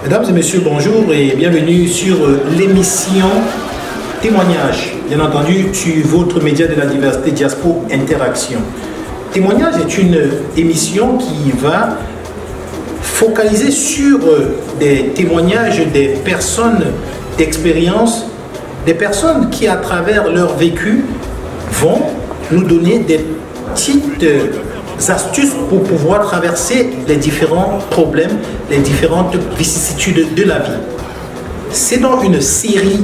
Mesdames et messieurs, bonjour et bienvenue sur l'émission Témoignage, bien entendu sur votre média de la diversité Diaspo Interaction. Témoignage est une émission qui va focaliser sur des témoignages des personnes d'expérience, des personnes qui à travers leur vécu vont nous donner des petites astuces pour pouvoir traverser les différents problèmes, les différentes vicissitudes de la vie. C'est donc une série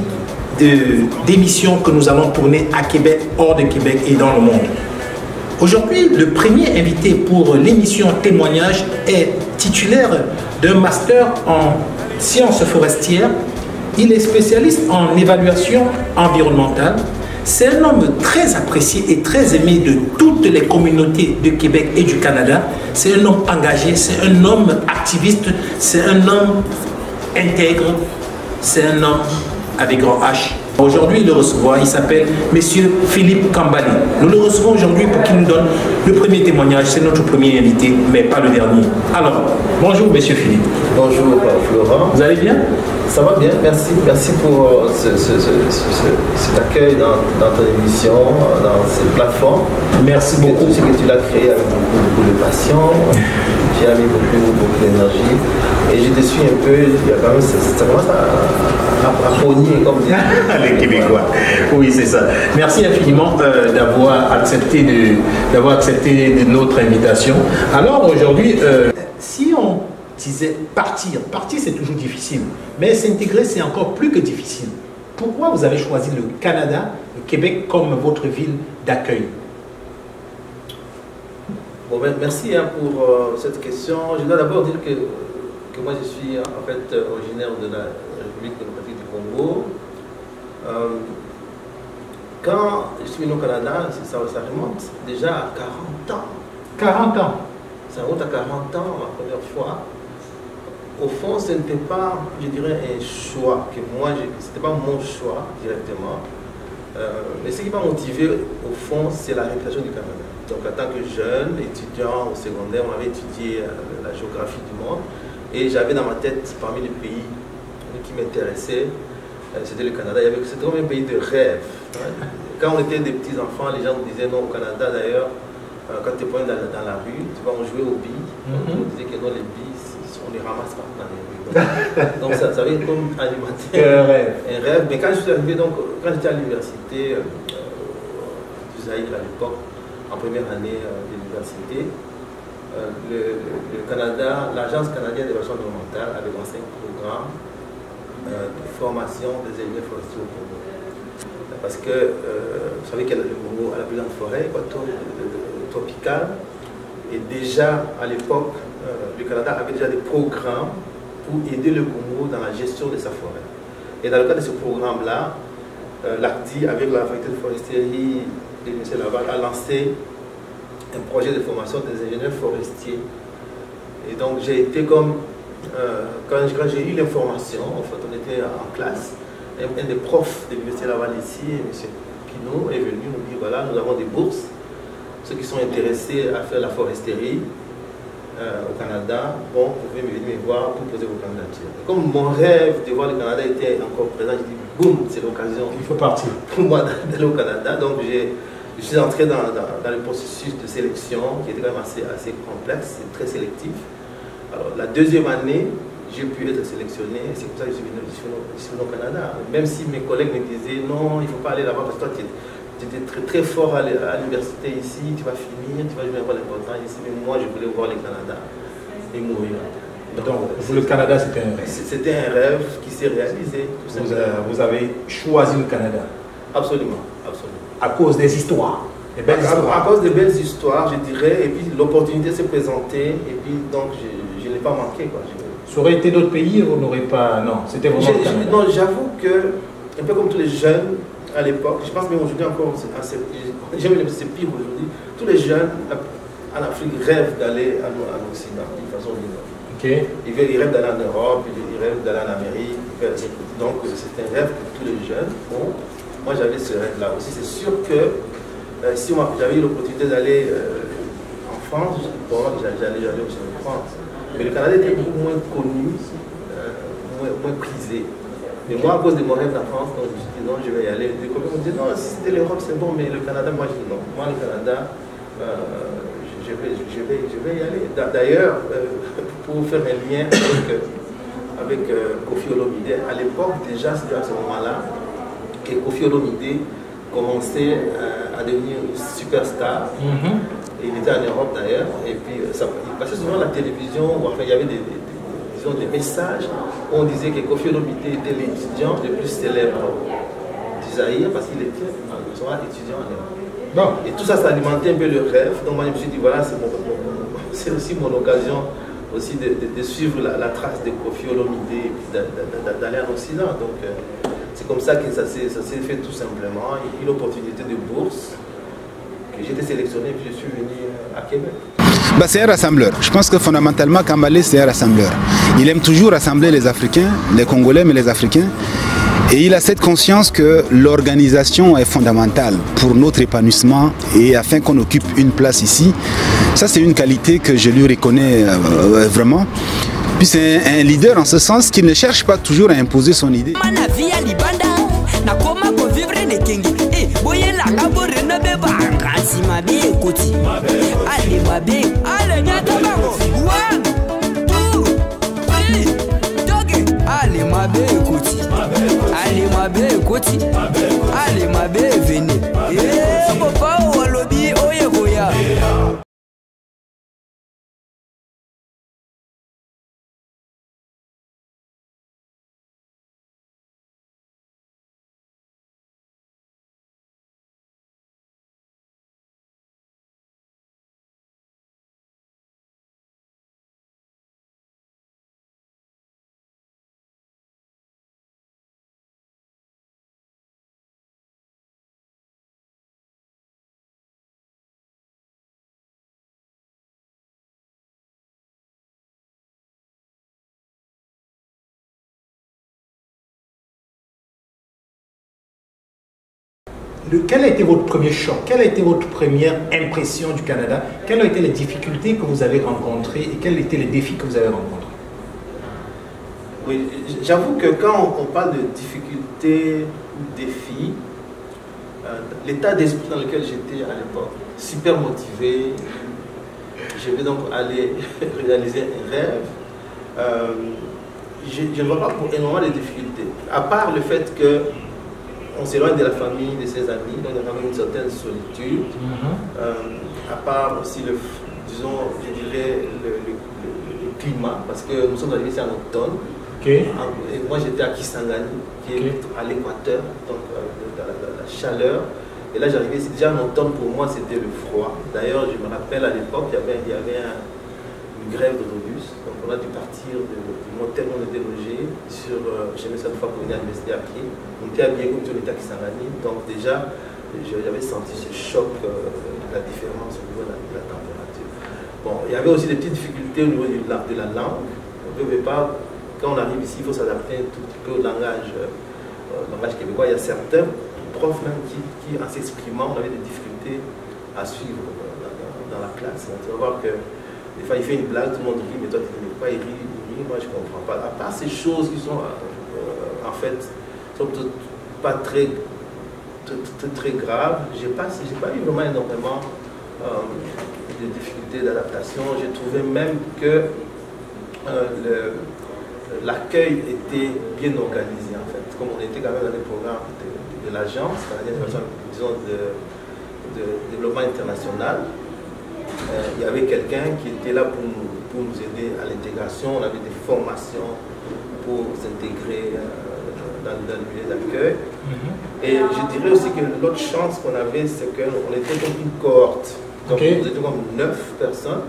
d'émissions que nous allons tourner à Québec, hors de Québec et dans le monde. Aujourd'hui, le premier invité pour l'émission Témoignage est titulaire d'un master en sciences forestières. Il est spécialiste en évaluation environnementale. C'est un homme très apprécié et très aimé de toutes les communautés de Québec et du Canada. C'est un homme engagé, c'est un homme activiste, c'est un homme intègre, c'est un homme avec grand H. Aujourd'hui, le recevoir, il s'appelle Monsieur Philippe Kambale. Nous le recevons aujourd'hui pour qu'il nous donne le premier témoignage. C'est notre premier invité, mais pas le dernier. Alors, bonjour Monsieur Philippe. Bonjour Florent. Vous allez bien? Ça va bien, merci. Merci pour cet accueil dans ton émission, dans cette plateforme. Merci beaucoup. Tout ce que tu l'as créé avec beaucoup de passion. Tu as mis beaucoup d'énergie. Et je te suis un peu, il y a quand même, ça commence à pogner, comme dire. Les Québécois. Oui, c'est ça. Merci infiniment d'avoir accepté de notre invitation. Alors aujourd'hui, si on disait partir c'est toujours difficile, mais s'intégrer c'est encore plus que difficile. Pourquoi vous avez choisi le Canada, le Québec comme votre ville d'accueil? Bon, merci pour cette question. Je dois d'abord dire que moi je suis en fait originaire de la République démocratique du Congo. Quand je suis venu au Canada, ça remonte déjà à 40 ans. 40 ans? Ça remonte à 40 ans, la première fois. Au fond, ce n'était pas, je dirais, un choix que moi, ce n'était pas mon choix directement. Mais ce qui m'a motivé, au fond, c'est la réputation du Canada. Donc, en tant que jeune étudiant au secondaire, on avait étudié la géographie du monde. Et j'avais dans ma tête, parmi les pays qui m'intéressaient, c'était le Canada. C'était comme un pays de rêve. Quand on était des petits enfants, les gens nous disaient non, au Canada d'ailleurs, quand tu es dans la rue, tu vas en jouer aux billes. On disait que non, les billes, on les ramasse pas dans les rues. Donc ça avait comme alimenté un rêve. Mais quand je suis arrivé, donc, quand j'étais à l'université du Zaïre à l'époque, en première année de l'université, le Canada, l'Agence canadienne d'évaluation environnementale avait lancé un programme de formation des ingénieurs forestiers au Congo. Parce que vous savez que le Congo a la plus grande forêt tropicale. Et déjà à l'époque, le Canada avait déjà des programmes pour aider le Congo dans la gestion de sa forêt. Et dans le cadre de ce programme-là, l'ACDI, avec la faculté de foresterie de M. Laval, a lancé un projet de formation des ingénieurs forestiers. Et donc j'ai été comme, quand j'ai eu l'information, en fait on était en classe, un des profs de l'université Laval ici, M. Pinault, est venu nous dire voilà, nous avons des bourses. Ceux qui sont intéressés à faire la foresterie au Canada, bon, vous pouvez venir me voir pour poser vos candidatures. Et comme mon rêve de voir le Canada était encore présent, j'ai dit boum, c'est l'occasion. Il faut partir. Pour moi d'aller au Canada. Donc je suis entré dans le processus de sélection qui était quand même assez complexe et très sélectif. Alors la deuxième année, j'ai pu être sélectionné, c'est pour ça que je suis venu au Canada. Même si mes collègues me disaient non, il ne faut pas aller là-bas parce que toi tu étais très fort à l'université ici, tu vas finir, tu vas jouer un rôle important ici, mais moi je voulais voir le Canada et mourir. Donc pour le Canada c'était un rêve? C'était un rêve qui s'est réalisé. Vous avez choisi le Canada? Absolument, absolument. À cause des histoires? Des belles histoires. À cause des belles histoires, je dirais, et puis l'opportunité s'est présentée, et puis donc je ne l'ai pas manqué, quoi. Ça aurait été d'autres pays, vous n'aurez pas... Non, c'était vraiment le Canada. Non, j'avoue que, un peu comme tous les jeunes à l'époque, je pense même aujourd'hui encore, j'aime c'est pire aujourd'hui, tous les jeunes en Afrique rêvent d'aller en Occident, d'une façon ou d'une autre. Okay. Ils rêvent d'aller en Europe, ils rêvent d'aller en Amérique. Donc c'est un rêve que tous les jeunes ont. Moi j'avais ce rêve-là aussi. C'est sûr que si j'avais eu l'opportunité d'aller en France, bon, j'allais aussi en France. Mais le Canada était beaucoup moins connu point prisé. Mais moi, à cause de mon rêve d'enfance, je me suis dit non, je vais y aller. Les copains me disaient non, si c'était l'Europe, c'est bon, mais le Canada, moi, je dis non. Moi, le Canada, je vais y aller. D'ailleurs, pour faire un lien avec Koffi Olomide, à l'époque, déjà, c'était à ce moment-là que Koffi Olomide commençait à devenir une superstar. Il était en Europe d'ailleurs, et puis il passait souvent à la télévision, où enfin, il y avait des messages où on disait que Koffi Olomide était l'étudiant le plus célèbre du Zaïre parce qu'il était étudiant en Europe. Bon. Et tout ça, ça alimentait un peu le rêve. Donc moi je me suis dit, voilà, c'est aussi mon occasion aussi de suivre la trace de Koffi Olomide et d'aller en Occident. Donc c'est comme ça que ça s'est fait tout simplement. Une opportunité de bourse. J'ai été sélectionné et puis je suis venu à Québec. Bah, c'est un rassembleur. Je pense que fondamentalement, Kambalé, c'est un rassembleur. Il aime toujours rassembler les Africains, les Congolais, mais les Africains. Et il a cette conscience que l'organisation est fondamentale pour notre épanouissement et afin qu'on occupe une place ici. Ça, c'est une qualité que je lui reconnais vraiment. Puis c'est un leader en ce sens qu'il ne cherche pas toujours à imposer son idée. Quel a été votre premier choc? Quelle a été votre première impression du Canada? Quelles ont été les difficultés que vous avez rencontrées et quels étaient les défis que vous avez rencontrés? Oui, j'avoue que quand on parle de difficultés ou défis, l'état d'esprit dans lequel j'étais à l'époque, super motivé, je vais donc aller réaliser un rêve, je ne vois pas pour énormément de difficultés, à part le fait que on s'éloigne de la famille, de ses amis, donc il y a quand même une certaine solitude. À part aussi, disons, je dirais, le climat, parce que nous sommes arrivés ici en automne. Okay. Et moi j'étais à Kisangani, qui est à l'équateur, donc la chaleur. Et là j'arrivais, déjà en automne pour moi c'était le froid. D'ailleurs je me rappelle à l'époque, il y avait une grève d'autobus. Donc on a dû partir du motel où on était logé sur chez cette fois pour venir à l'université à pied. On était habillé comme si on était à Kisangani. Donc déjà j'avais senti ce choc de la différence au niveau de la température. Bon, il y avait aussi des petites difficultés au niveau de la langue. On ne pouvait pas, quand on arrive ici, il faut s'adapter un tout petit peu au langage québécois. Il y a certains profs même qui en s'exprimant, on avait des difficultés à suivre dans la classe. Donc, tu vas voir que des fois il fait une blague, tout le monde rit, mais toi tu ne dis pas, il rit, moi je ne comprends pas. À part ces choses qui sont en fait sont pas très graves, j'ai pas eu vraiment énormément de difficultés d'adaptation. J'ai trouvé même que l'accueil était bien organisé en fait. Comme on était quand même dans les programmes de l'agence canadienne, disons de développement international, il y avait quelqu'un qui était là pour nous aider à l'intégration. On avait des formations pour s'intégrer dans le milieu d'accueil. Et je dirais aussi que l'autre chance qu'on avait, c'est qu'on était comme une cohorte. Donc on était comme 9 personnes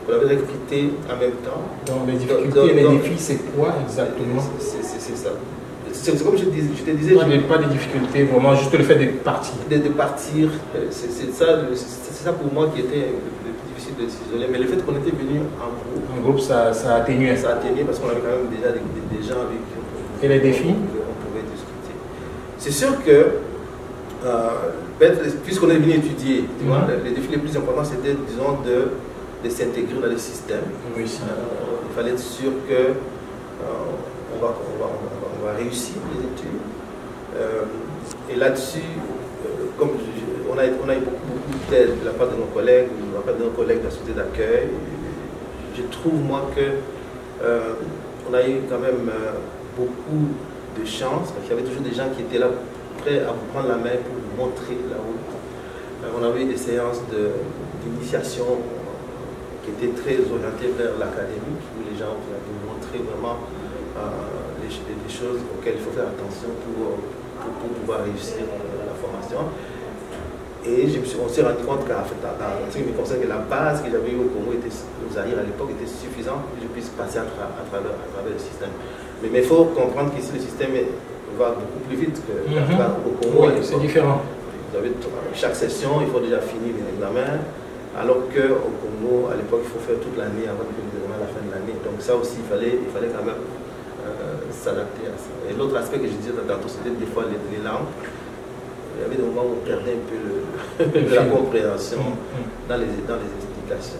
qu'on avait recrutées en même temps. Donc les difficultés et les défis, c'est quoi exactement? C'est ça. C'est comme je te disais. Pas des difficultés, vraiment juste le fait de partir. De partir, c'est ça pour moi qui était le plus difficile de s'isoler. Mais le fait qu'on était venu en groupe. En groupe, ça a atténué. Ça a atténué parce qu'on avait quand même déjà des gens avec qui et les défis on pouvait discuter. C'est sûr que, puisqu'on est venu étudier, tu vois, les défis les plus importants c'était, disons, de s'intégrer dans le système. Oui, il fallait être sûr que on va réussir les études. Et là-dessus, comme on a eu beaucoup d'aide de la part de nos collègues, de la part de nos collègues de la société d'accueil, je trouve moi que on a eu quand même beaucoup de chance, parce qu'il y avait toujours des gens qui étaient là prêts à vous prendre la main pour vous montrer la route. On avait eu des séances d'initiation qui étaient très orientées vers l'académie, où les gens vous montraient vraiment les choses auxquelles il faut faire attention pour pouvoir réussir la formation. Et on s'est rendu compte qu'en fait, en ce qui me concerne, que la base que j'avais eue au Congo, au Zaïre à l'époque, était suffisante pour que je puisse passer à travers le système. Mais il faut comprendre qu'ici, le système va beaucoup plus vite qu'au Congo. Oui, c'est différent. Vous avez, chaque session, il faut déjà finir les examens, alors qu'au Congo, à l'époque, il faut faire toute l'année avant de faire les examens à la fin de l'année. Donc ça aussi, il fallait quand même s'adapter à ça. Et l'autre aspect que je disais tantôt, c'était des fois les langues. Il y avait des moments où on perdait un peu la compréhension dans les explications.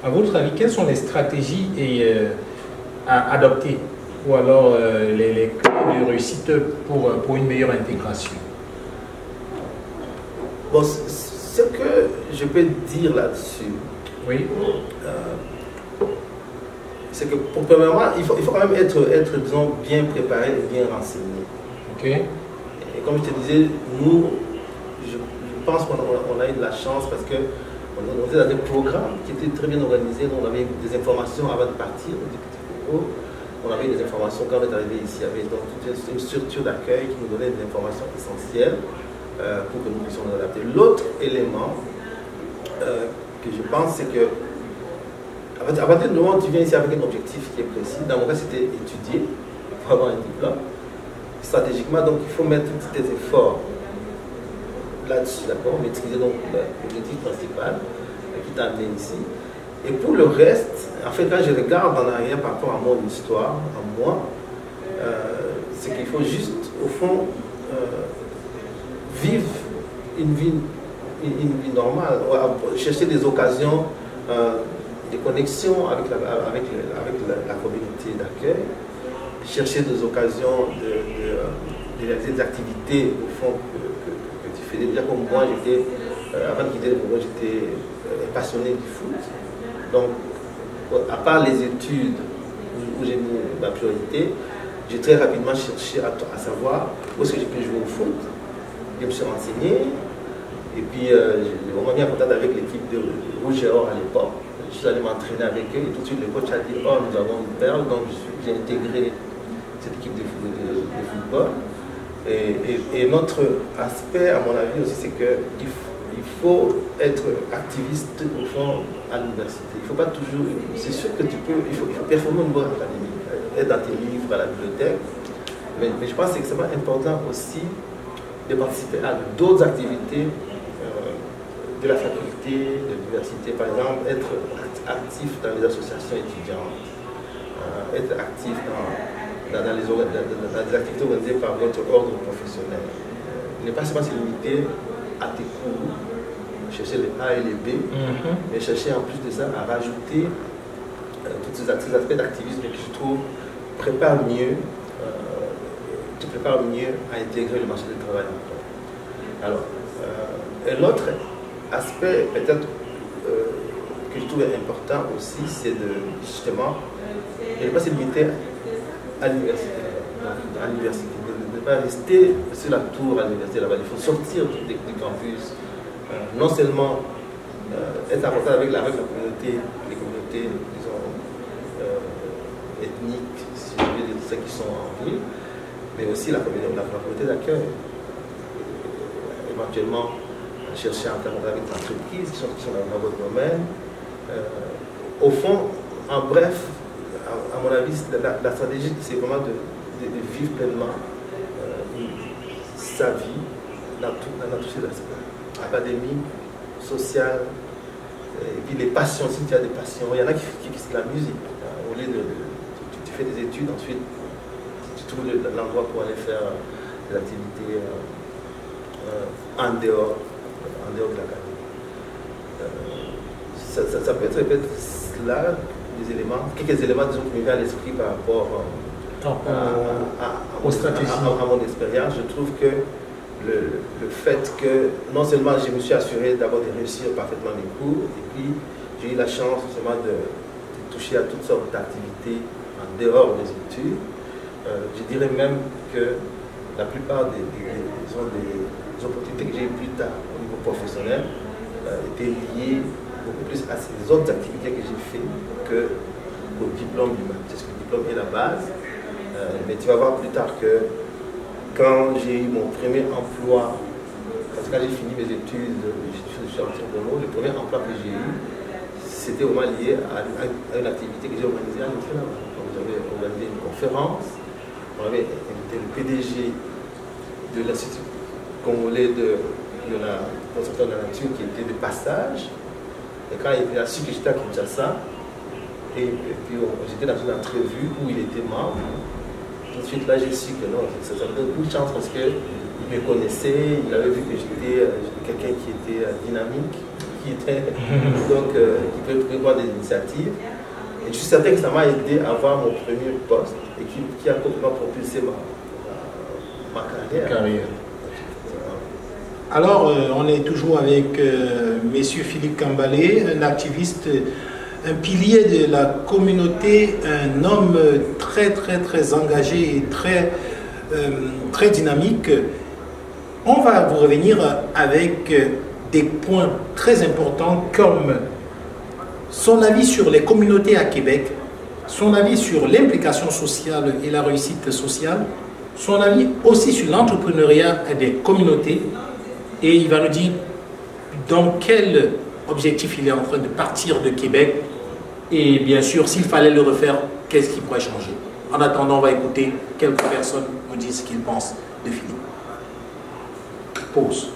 À votre avis, quelles sont les stratégies à adopter ou alors les clés de réussite pour une meilleure intégration? Bon, ce que je peux dire là-dessus, oui. C'est que pour premièrement, il faut quand même être disons, bien préparé et bien renseigné. Ok. Et comme je te disais, nous, je pense qu'on a eu de la chance parce que on était dans des programmes qui étaient très bien organisés. On avait des informations avant de partir du Petit Congo. On avait des informations quand on est arrivé ici. Il y avait donc toute une structure d'accueil qui nous donnait des informations essentielles pour que nous puissions nous adapter. L'autre élément que je pense, c'est que à partir du moment où tu viens ici avec un objectif qui est précis, dans mon cas c'était étudier pour avoir un diplôme. Stratégiquement, donc il faut mettre des efforts là-dessus, d'accord, maîtriser donc l'objectif principal qui t'a amené ici. Et pour le reste, en fait, quand je regarde en arrière par rapport à mon histoire, à moi, c'est qu'il faut juste, au fond, vivre une vie normale, chercher des occasions, des connexions avec la communauté d'accueil, chercher des occasions de réaliser des activités, au fond, que tu faisais. Déjà comme moi, avant de quitter le Congo, j'étais passionné du foot. Donc, à part les études où j'ai mis ma priorité, j'ai très rapidement cherché à savoir où est-ce que je peux jouer au foot. Je me suis renseigné, et puis j'ai vraiment mis en contact avec l'équipe de Rouge et Or à l'époque. Je suis allé m'entraîner avec eux, et tout de suite le coach a dit « Oh, nous avons une perle », donc j'ai intégré cette équipe de football. Et notre aspect, à mon avis aussi, c'est qu'il faut être activiste au fond à l'université. Il ne faut pas toujours. C'est sûr que il faut performer au niveau académique, être dans tes livres, à la bibliothèque. Mais je pense que c'est extrêmement important aussi de participer à d'autres activités de la faculté, de l'université. Par exemple, être actif dans les associations étudiantes, être actif dans les activités organisées par votre ordre professionnel. Ne pas seulement se limiter à tes cours, chercher les A et les B, mais chercher en plus de ça à rajouter tous ces aspects d'activisme qui, je trouve, te préparent mieux à intégrer le marché du travail. Alors, et l'autre aspect peut-être que je trouve important aussi, c'est de justement ne pas se limiter à l'université. À l'université, ne pas rester sur la tour à l'université là-bas. Il faut sortir du campus, non seulement être en contact avec la communauté, les communautés, disons, ethniques, si je veux dire, ceux qui sont en ville, mais aussi la communauté d'accueil. Éventuellement, chercher à entrer avec les entreprises qui sont dans votre domaine. Au fond, en bref, à mon avis, la stratégie, c'est vraiment de vivre pleinement sa vie dans tous ses aspects. Académique, social, et puis les passions, si tu as des passions. Il y en a qui c'est la musique. Au lieu tu fais des études, ensuite tu trouves l'endroit pour aller faire des activités en dehors de l'académie. Ça peut être là des éléments, quelques éléments disons, qui me viennent à l'esprit par rapport à mon expérience. Je trouve que le fait que non seulement je me suis assuré d'abord de réussir parfaitement mes cours, et puis j'ai eu la chance justement de toucher à toutes sortes d'activités en dehors des études. Je dirais même que la plupart des opportunités que j'ai eues plus tard au niveau professionnel étaient liées beaucoup plus à ces autres activités que j'ai faites qu'au diplôme lui-même. C'est ce que le diplôme est la base, mais tu vas voir plus tard que quand j'ai eu mon premier emploi, parce que quand j'ai fini mes études, je suis en Bono, le premier emploi que j'ai eu, c'était vraiment lié à une activité que j'ai organisée à l'Internet. J'avais organisé une conférence, on avait invité le PDG de l'Institut congolais de la conservation de la nature qui était de passage. Et quand il a su que j'étais à Kinshasa, et puis j'étais dans une entrevue où il était membre, tout de suite là j'ai su que non, ça me donne beaucoup de chance parce qu'il me connaissait, il avait vu que j'étais quelqu'un qui était dynamique, qui était donc qui peut prévoir des initiatives. Et je suis certain que ça m'a aidé à avoir mon premier poste et qui a complètement propulsé ma carrière. Alors, on est toujours avec Monsieur Philippe Kambalé, un activiste, un pilier de la communauté, un homme très engagé et très dynamique. On va vous revenir avec des points très importants comme son avis sur les communautés à Québec, son avis sur l'implication sociale et la réussite sociale, son avis aussi sur l'entrepreneuriat des communautés. Et il va nous dire dans quel objectif il est en train de partir de Québec. Et bien sûr, s'il fallait le refaire, qu'est-ce qui pourrait changer? En attendant, on va écouter quelques personnes nous dire ce qu'ils pensent de Philippe. Pause.